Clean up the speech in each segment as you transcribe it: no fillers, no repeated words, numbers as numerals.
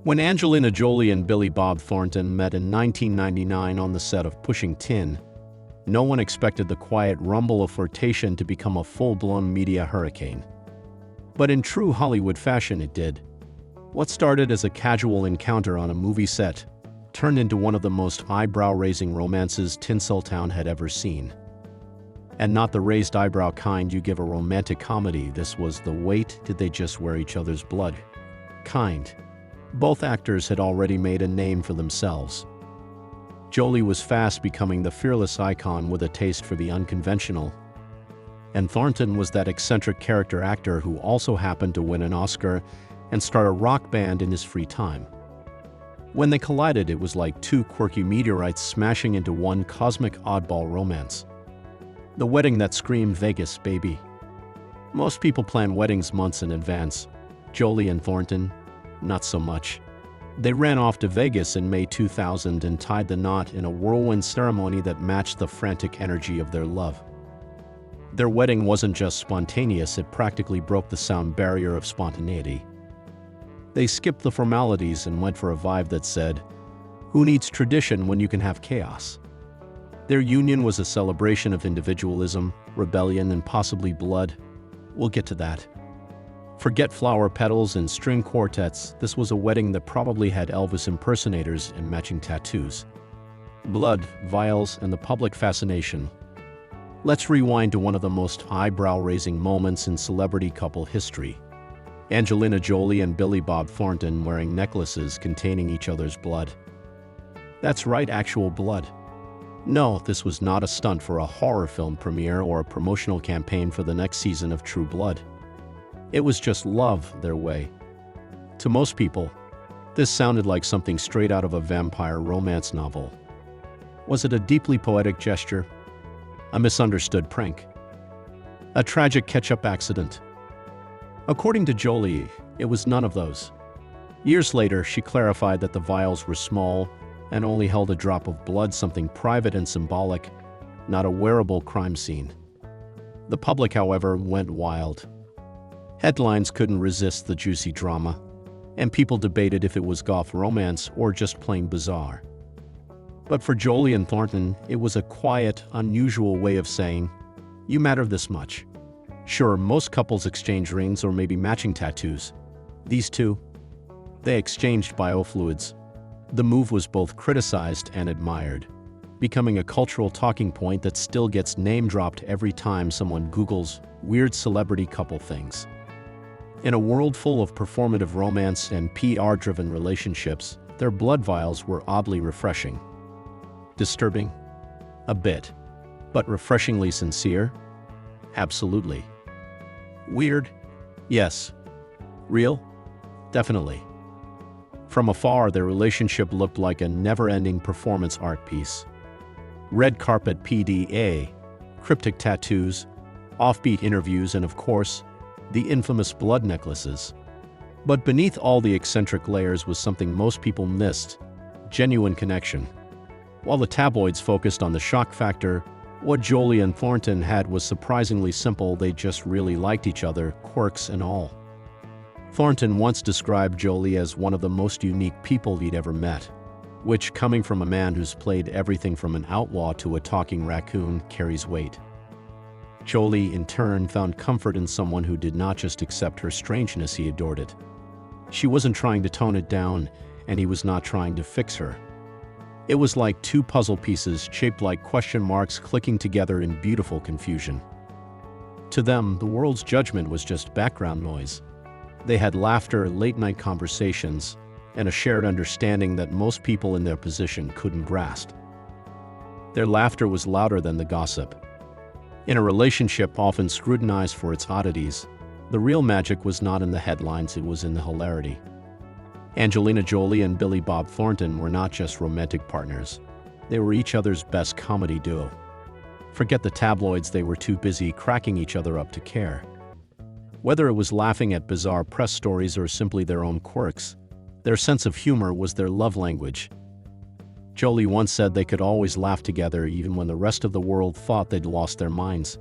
When Angelina Jolie and Billy Bob Thornton met in 1999 on the set of Pushing Tin, no one expected the quiet rumble of flirtation to become a full-blown media hurricane. But in true Hollywood fashion, it did. What started as a casual encounter on a movie set turned into one of the most eyebrow-raising romances Tinseltown had ever seen. And not the raised eyebrow kind you give a romantic comedy. This was the wait, did they just wear each other's blood kind. Both actors had already made a name for themselves. Jolie was fast becoming the fearless icon with a taste for the unconventional, and Thornton was that eccentric character actor who also happened to win an Oscar and start a rock band in his free time. When they collided, it was like two quirky meteorites smashing into one cosmic oddball romance. The wedding that screamed Vegas, baby. Most people plan weddings months in advance. Jolie and Thornton, not so much. They ran off to Vegas in May 2000 and tied the knot in a whirlwind ceremony that matched the frantic energy of their love. Their wedding wasn't just spontaneous, it practically broke the sound barrier of spontaneity. They skipped the formalities and went for a vibe that said, "Who needs tradition when you can have chaos?" Their union was a celebration of individualism, rebellion, and possibly blood. We'll get to that. Forget flower petals and string quartets, this was a wedding that probably had Elvis impersonators and matching tattoos. Blood, vials, and the public fascination. Let's rewind to one of the most eyebrow-raising moments in celebrity couple history. Angelina Jolie and Billy Bob Thornton wearing necklaces containing each other's blood. That's right, actual blood. No, this was not a stunt for a horror film premiere or a promotional campaign for the next season of True Blood. It was just love their way. To most people, this sounded like something straight out of a vampire romance novel. Was it a deeply poetic gesture? A misunderstood prank? A tragic catch-up accident? According to Jolie, it was none of those. Years later, she clarified that the vials were small and only held a drop of blood, something private and symbolic, not a wearable crime scene. The public, however, went wild. Headlines couldn't resist the juicy drama, and people debated if it was goth romance or just plain bizarre. But for Jolie and Thornton, it was a quiet, unusual way of saying, "You matter this much." Sure, most couples exchange rings or maybe matching tattoos. These two, they exchanged biofluids. The move was both criticized and admired, becoming a cultural talking point that still gets name-dropped every time someone Googles weird celebrity couple things. In a world full of performative romance and PR-driven relationships, their blood vials were oddly refreshing. Disturbing? A bit. But refreshingly sincere? Absolutely. Weird? Yes. Real? Definitely. From afar, their relationship looked like a never-ending performance art piece. Red carpet PDA, cryptic tattoos, offbeat interviews, and of course, the infamous blood necklaces. But beneath all the eccentric layers was something most people missed: genuine connection. While the tabloids focused on the shock factor, what Jolie and Thornton had was surprisingly simple. They just really liked each other, quirks and all. Thornton once described Jolie as one of the most unique people he'd ever met, which, coming from a man who's played everything from an outlaw to a talking raccoon, carries weight. Jolie, in turn, found comfort in someone who did not just accept her strangeness, he adored it. She wasn't trying to tone it down, and he was not trying to fix her. It was like two puzzle pieces shaped like question marks clicking together in beautiful confusion. To them, the world's judgment was just background noise. They had laughter, late-night conversations, and a shared understanding that most people in their position couldn't grasp. Their laughter was louder than the gossip. In a relationship often scrutinized for its oddities, the real magic was not in the headlines, it was in the hilarity. Angelina Jolie and Billy Bob Thornton were not just romantic partners. They were each other's best comedy duo. Forget the tabloids, they were too busy cracking each other up to care. Whether it was laughing at bizarre press stories or simply their own quirks, their sense of humor was their love language. Jolie once said they could always laugh together even when the rest of the world thought they'd lost their minds.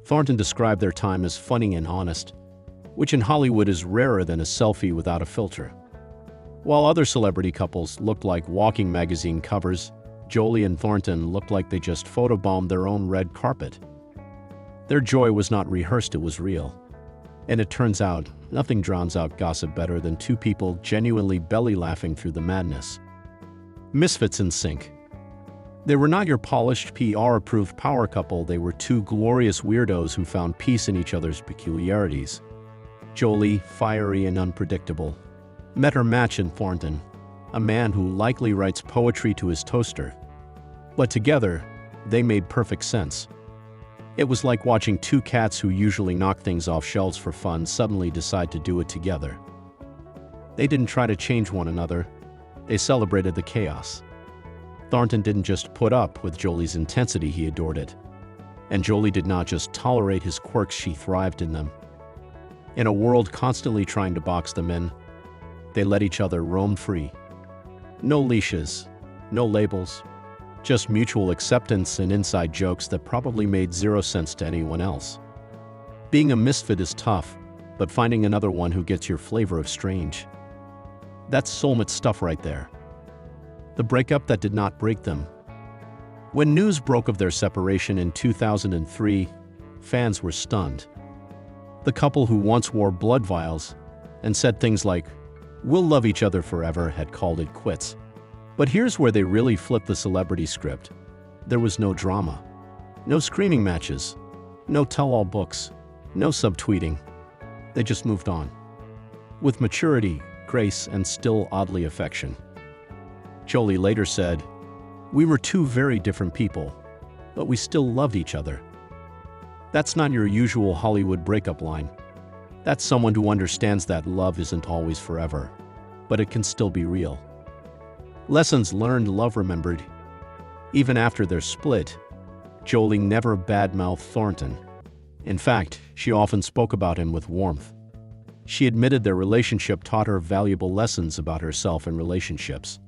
Thornton described their time as funny and honest, which in Hollywood is rarer than a selfie without a filter. While other celebrity couples looked like walking magazine covers, Jolie and Thornton looked like they just photobombed their own red carpet. Their joy was not rehearsed, it was real. And it turns out, nothing drowns out gossip better than two people genuinely belly laughing through the madness. Misfits in sync. They were not your polished PR-approved power couple, they were two glorious weirdos who found peace in each other's peculiarities. Jolie, fiery and unpredictable, met her match in Thornton, a man who likely writes poetry to his toaster. But together, they made perfect sense. It was like watching two cats who usually knock things off shelves for fun suddenly decide to do it together. They didn't try to change one another, they celebrated the chaos. Thornton didn't just put up with Jolie's intensity, he adored it. And Jolie did not just tolerate his quirks, she thrived in them. In a world constantly trying to box them in, they let each other roam free. No leashes, no labels, just mutual acceptance and inside jokes that probably made zero sense to anyone else. Being a misfit is tough, but finding another one who gets your flavor of strange. That's soulmate stuff right there. The breakup that did not break them. When news broke of their separation in 2003, fans were stunned. The couple who once wore blood vials and said things like, "We'll love each other forever," had called it quits. But here's where they really flipped the celebrity script. There was no drama. No screaming matches. No tell-all books. No subtweeting. They just moved on. With maturity, grace, and still oddly affection. Jolie later said, "We were two very different people, but we still loved each other." That's not your usual Hollywood breakup line. That's someone who understands that love isn't always forever, but it can still be real. Lessons learned, love remembered. Even after their split, Jolie never badmouthed Thornton. In fact, she often spoke about him with warmth. She admitted their relationship taught her valuable lessons about herself and relationships.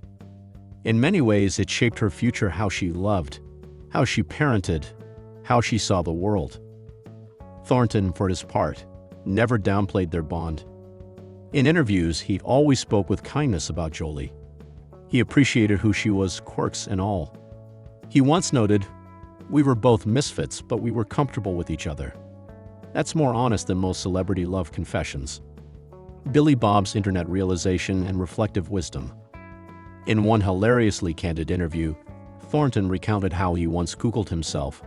In many ways, it shaped her future, how she loved, how she parented, how she saw the world. Thornton, for his part, never downplayed their bond. In interviews, he always spoke with kindness about Jolie. He appreciated who she was, quirks and all. He once noted, "We were both misfits, but we were comfortable with each other." That's more honest than most celebrity love confessions. Billy Bob's internet realization and reflective wisdom. In one hilariously candid interview, Thornton recounted how he once Googled himself,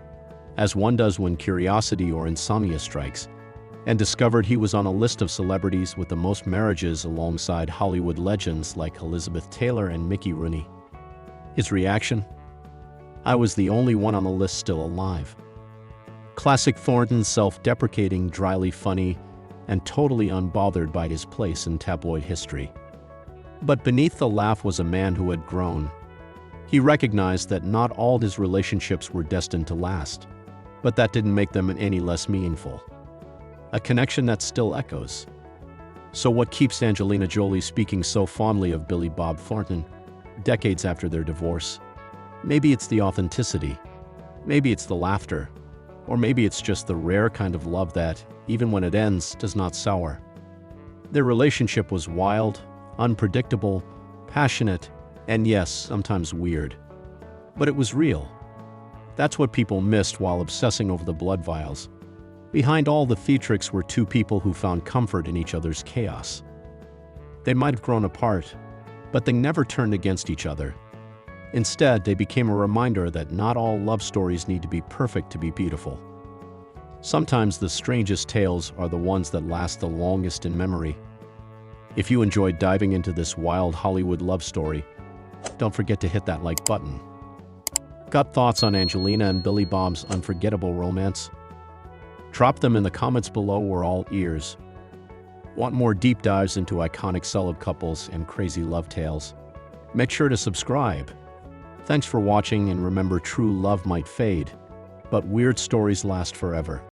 as one does when curiosity or insomnia strikes, and discovered he was on a list of celebrities with the most marriages alongside Hollywood legends like Elizabeth Taylor and Mickey Rooney. His reaction? "I was the only one on the list still alive." Classic Thornton, self-deprecating, dryly funny, and totally unbothered by his place in tabloid history. But beneath the laugh was a man who had grown. He recognized that not all his relationships were destined to last, but that didn't make them any less meaningful. A connection that still echoes. So what keeps Angelina Jolie speaking so fondly of Billy Bob Thornton, decades after their divorce? Maybe it's the authenticity, maybe it's the laughter, or maybe it's just the rare kind of love that, even when it ends, does not sour. Their relationship was wild, unpredictable, passionate, and yes, sometimes weird. But it was real. That's what people missed while obsessing over the blood vials. Behind all the theatrics were two people who found comfort in each other's chaos. They might have grown apart, but they never turned against each other. Instead, they became a reminder that not all love stories need to be perfect to be beautiful. Sometimes the strangest tales are the ones that last the longest in memory. If you enjoyed diving into this wild Hollywood love story, don't forget to hit that like button. Got thoughts on Angelina and Billy Bob's unforgettable romance? Drop them in the comments below, we're all ears. Want more deep dives into iconic celeb couples and crazy love tales? Make sure to subscribe. Thanks for watching, and remember, true love might fade, but weird stories last forever.